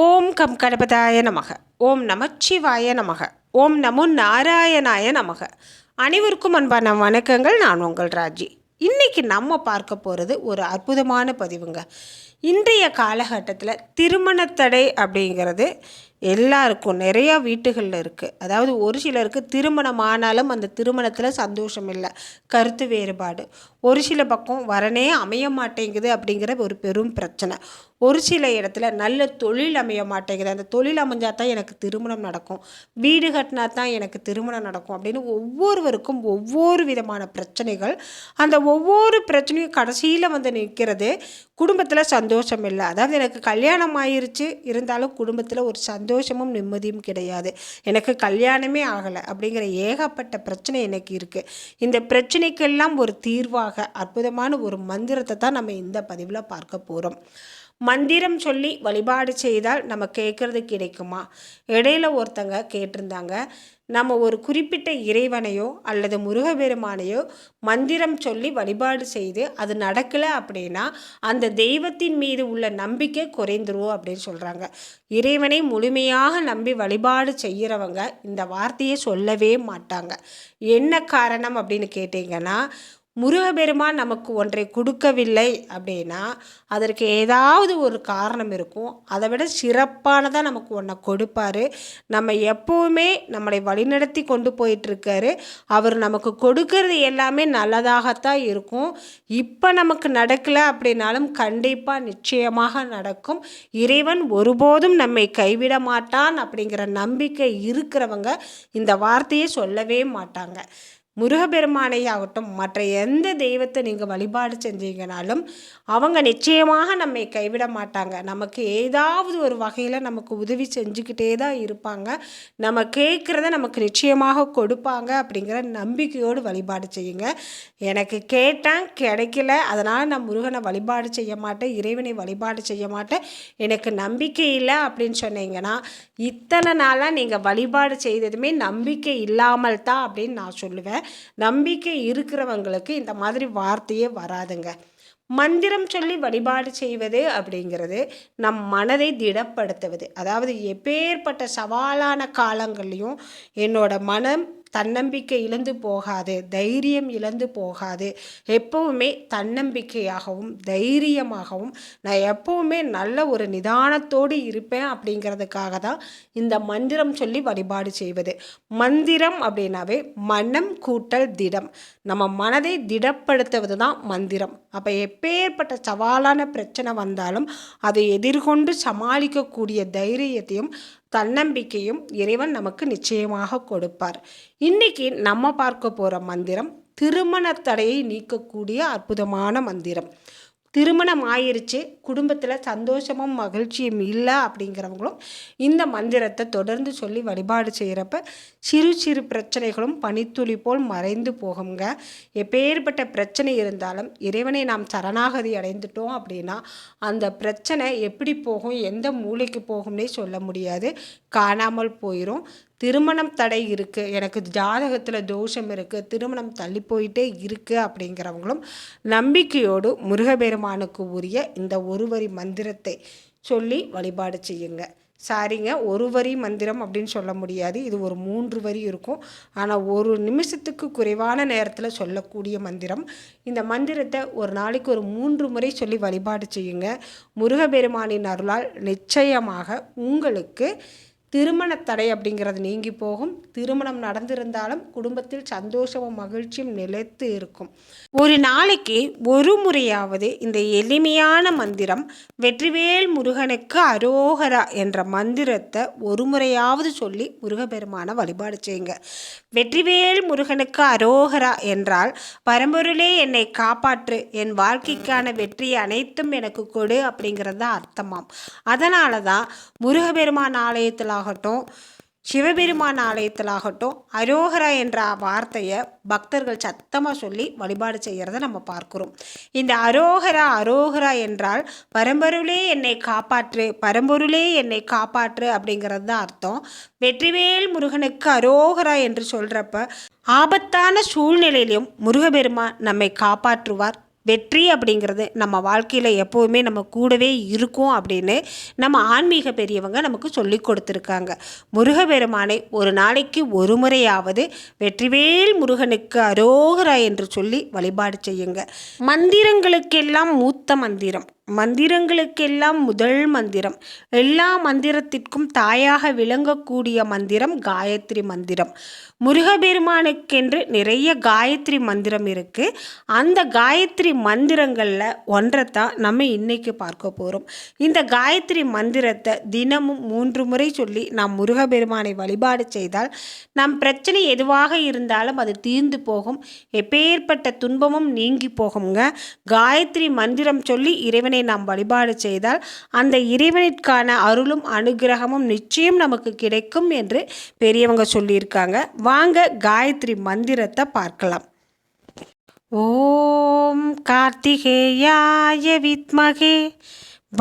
ஓம் come கணபதாய நமக. ஓம் நமச்சிவாய நமக. ஓம் நமோ நாராயணாய நமக. அனைவருக்கும் அன்பான வணக்கங்கள். நான் உங்கள் ராஜி. இன்றைக்கி நம்ம பார்க்க போகிறது ஒரு அற்புதமான பதிவுங்க. இன்றைய காலகட்டத்தில் திருமணத்தடை அப்படிங்கிறது எல்லாருக்கும் நிறையா வீட்டுகளில் இருக்குது. அதாவது ஒரு சிலருக்கு திருமணம் ஆனாலும் அந்த திருமணத்தில் சந்தோஷம் இல்லை, கருத்து வேறுபாடு. ஒரு சில பக்கம் வரனே அமைய மாட்டேங்குது அப்படிங்கிற ஒரு பெரும் பிரச்சனை. ஒரு சில இடத்துல நல்ல தொழில் அமைய மாட்டேங்குது, அந்த தொழில் அமைஞ்சால் தான் எனக்கு திருமணம் நடக்கும், வீடு கட்டினா தான் எனக்கு திருமணம் நடக்கும் அப்படின்னு ஒவ்வொருவருக்கும் ஒவ்வொரு விதமான பிரச்சனைகள். அந்த ஒவ்வொரு பிரச்சனையும் கடைசியில் வந்து நிற்கிறது குடும்பத்தில் சந்தோஷம் இல்லை. அதாவது எனக்கு கல்யாணம் ஆயிருச்சு, இருந்தாலும் குடும்பத்தில் ஒரு சந்தோஷமும் நிம்மதியும் கிடையாது, எனக்கு கல்யாணமே ஆகலை அப்படிங்கிற ஏகப்பட்ட பிரச்சனை எனக்கு இருக்குது. இந்த பிரச்சனைக்கெல்லாம் ஒரு தீர்வாக அற்புதமான ஒரு மந்திரத்தை தான் நம்ம இந்த பதிவில் பார்க்க போகிறோம். மந்திரம் சொல்லி வழிபாடு செய்தால் நம்ம கேட்குறது கிடைக்குமா? இடையில ஒருத்தங்க கேட்டிருந்தாங்க, நம்ம ஒரு குறிப்பிட்ட இறைவனையோ அல்லது முருகபெருமானையோ மந்திரம் சொல்லி வழிபாடு செய்து அது நடக்கலை அப்படின்னா அந்த தெய்வத்தின் மீது உள்ள நம்பிக்கை குறைந்துரும் அப்படின்னு சொல்கிறாங்க. இறைவனை முழுமையாக நம்பி வழிபாடு செய்கிறவங்க இந்த வார்த்தையை சொல்லவே மாட்டாங்க. என்ன காரணம் அப்படின்னு கேட்டிங்கன்னா, முருகபெருமான் நமக்கு ஒன்றை கொடுக்கவில்லை அப்படின்னா அதற்கு ஏதாவது ஒரு காரணம் இருக்கும். அதை விட சிறப்பானதாக நமக்கு ஒன்றை கொடுப்பார். நம்ம எப்போவுமே நம்மளை வழிநடத்தி கொண்டு போயிட்டுருக்காரு. அவர் நமக்கு கொடுக்கறது எல்லாமே நல்லதாகத்தான் இருக்கும். இப்போ நமக்கு நடக்கலை அப்படின்னாலும் கண்டிப்பாக நிச்சயமாக நடக்கும். இறைவன் ஒருபோதும் நம்மை கைவிட மாட்டான் அப்படிங்கிற நம்பிக்கை இருக்கிறவங்க இந்த வார்த்தையை சொல்லவே மாட்டாங்க. முருகபெருமானை ஆகட்டும், மற்ற எந்த தெய்வத்தை நீங்கள் வழிபாடு செஞ்சீங்கனாலும் அவங்க நிச்சயமாக நம்மை கைவிட மாட்டாங்க. நமக்கு ஏதாவது ஒரு வகையில் நமக்கு உதவி செஞ்சுக்கிட்டே தான் இருப்பாங்க. நம்ம கேட்குறத நமக்கு நிச்சயமாக கொடுப்பாங்க அப்படிங்கிற நம்பிக்கையோடு வழிபாடு செய்யுங்க. எனக்கு கேட்டேன் கிடைக்கல, அதனால் நான் முருகனை வழிபாடு செய்ய மாட்டேன், இறைவனை வழிபாடு செய்ய மாட்டேன், எனக்கு நம்பிக்கை இல்லை அப்படின்னு சொன்னீங்கன்னா இத்தனை நாளாக நீங்கள் வழிபாடு செய்ததுமே நம்பிக்கை இல்லாமல் தான் அப்படின்னு நான் சொல்லுவேன். நம்பிக்கை இருக்கிறவங்களுக்கு இந்த மாதிரி வார்த்தையே வராதுங்க. மந்திரம் சொல்லி வழிபாடு செய்வது அப்படிங்கிறது நம் மனதை திடப்படுத்துவது. அதாவது எப்பேற்பட்ட சவாலான காலங்கள்லையும் என்னோட மனம் தன்னம்பிக்கை இழந்து போகாது, தைரியம் இழந்து போகாது, எப்பவுமே தன்னம்பிக்கையாகவும் தைரியமாகவும் நான் எப்பவுமே நல்ல ஒரு நிதானத்தோடு இருப்பேன் அப்படிங்கிறதுக்காக தான் இந்த மந்திரம் சொல்லி வழிபாடு செய்வது. மந்திரம் அப்படின்னாவே மனம் கூட்டல் திடம், நம்ம மனதை திடப்படுத்துவது தான் மந்திரம். அப்போ எப்பேற்பட்ட சவாலான பிரச்சனை வந்தாலும் அதை எதிர்கொண்டு சமாளிக்கக்கூடிய தைரியத்தையும் தன்னம்பிக்கையும் இறைவன் நமக்கு நிச்சயமாக கொடுப்பார். இன்னைக்கு நம்ம பார்க்க போகிற மந்திரம் திருமண தடையை நீக்கக்கூடிய அற்புதமான மந்திரம். திருமணம் ஆயிருச்சு, குடும்பத்தில் சந்தோஷமும் மகிழ்ச்சியும் இல்லை அப்படிங்கிறவங்களும் இந்த மந்திரத்தை தொடர்ந்து சொல்லி வழிபாடு செய்கிறப்ப சிறு சிறு பிரச்சனைகளும் பனித்துளி போல் மறைந்து போகுங்க. எப்பேற்பட்ட பிரச்சனை இருந்தாலும் இறைவனை நாம் சரணாகதி அடைந்துட்டோம் அப்படின்னா அந்த பிரச்சனை எப்படி போகும், எந்த மூளைக்கு போகும்னே சொல்ல முடியாது, காணாமல் போயிடும். திருமணம் தடை இருக்குது, எனக்கு ஜாதகத்தில் தோஷம் இருக்குது, திருமணம் தள்ளி போயிட்டே இருக்குது அப்படிங்கிறவங்களும் நம்பிக்கையோடு முருகபெருமானுக்கு உரிய இந்த ஒரு வரி மந்திரத்தை சொல்லி வழிபாடு செய்யுங்க. சாரிங்க, ஒரு வரி மந்திரம் அப்படின்னு சொல்ல முடியாது, இது ஒரு 3 வரி இருக்கும். ஆனால் ஒரு நிமிஷத்துக்கு குறைவான நேரத்தில் சொல்லக்கூடிய மந்திரம். இந்த மந்திரத்தை ஒரு நாளைக்கு ஒரு 3 முறை சொல்லி வழிபாடு செய்யுங்க. முருகபெருமானின் அருளால் நிச்சயமாக உங்களுக்கு திருமண தடை அப்படிங்கிறது நீங்கி போகும். திருமணம் நடந்திருந்தாலும் குடும்பத்தில் சந்தோஷமும் மகிழ்ச்சியும் நிலைத்து இருக்கும். ஒரு நாளைக்கு ஒரு முறையாவது இந்த எளிமையான மந்திரம் வெற்றிவேல் முருகனுக்கு அரோகரா என்ற மந்திரத்தை ஒரு முறையாவது சொல்லி முருகபெருமான வழிபாடு செய்யுங்க. வெற்றிவேல் முருகனுக்கு அரோகரா என்றால் பரம்பொருளே என்னை காப்பாற்று, என் வாழ்க்கைக்கான வெற்றி அனைத்தும் எனக்கு கொடு அப்படிங்கிறது தான் அர்த்தமாம். அதனால தான் முருகபெருமான் ஆலயத்தில் சிவபெருமான் ஆலயத்திலாகட்டும் அரோகரா என்ற வார்த்தையை பக்தர்கள் சத்தமாக சொல்லி வழிபாடு செய்கிறத நம்ம பார்க்குறோம். இந்த அரோகரா அரோகரா என்றால் பரம்பொருளே என்னை காப்பாற்று, பரம்பொருளே என்னை காப்பாற்று அப்படிங்கிறது தான் அர்த்தம். வெற்றிவேல் முருகனுக்கு அரோகரா என்று சொல்கிறப்ப ஆபத்தான சூழ்நிலையிலும் முருகபெருமான் நம்மை காப்பாற்றுவார், வெற்றி அப்படிங்கிறது நம்ம வாழ்க்கையில் எப்போவுமே நம்ம கூடவே இருக்கும் அப்படின்னு நம்ம ஆன்மீக பெரியவங்க நமக்கு சொல்லி கொடுத்துருக்காங்க. முருகப்பெருமானை ஒரு நாளைக்கு ஒரு முறையாவது வெற்றிவேல் முருகனுக்கு அரோகரா என்று சொல்லி வழிபாடு செய்யுங்க. மந்திரங்களுக்கெல்லாம் மூத்த மந்திரம், மந்திரங்களுக்கெல்லாம் முதல் மந்திரம், எல்லா மந்திரத்திற்கும் தாயாக விளங்கக்கூடிய மந்திரம் காயத்ரி மந்திரம். முருகப்பெருமானுக்கென்று நிறைய காயத்ரி மந்திரம் இருக்குது. அந்த காயத்ரி மந்திரங்களில் ஒன்றைத்தான் நம்ம இன்றைக்கி பார்க்க போகிறோம். இந்த காயத்ரி மந்திரத்தை தினமும் 3 முறை சொல்லி நாம் முருகப்பெருமானை வழிபாடு செய்தால் நம் பிரச்சனை எதுவாக இருந்தாலும் அது தீர்ந்து போகும், எப்பேற்பட்ட துன்பமும் நீங்கி போகுங்க. காயத்ரி மந்திரம் சொல்லி இறைவனை நாம் வழிபாடு செய்தால் அந்த இறைவனிற்கான அருளும் அனுகிரகமும் நிச்சயம் நமக்கு கிடைக்கும் என்று பெரியவங்க சொல்லியிருக்காங்க. வாங்க காயத்ரி மந்திரத்தை பார்க்கலாம். ஓம் கார்த்திகேயாய வித்மகே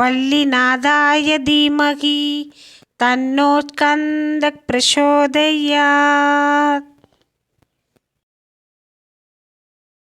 வள்ளிநாதாய தீமகி தன்னோ ஸ்கந்த பிரசோதயாத்.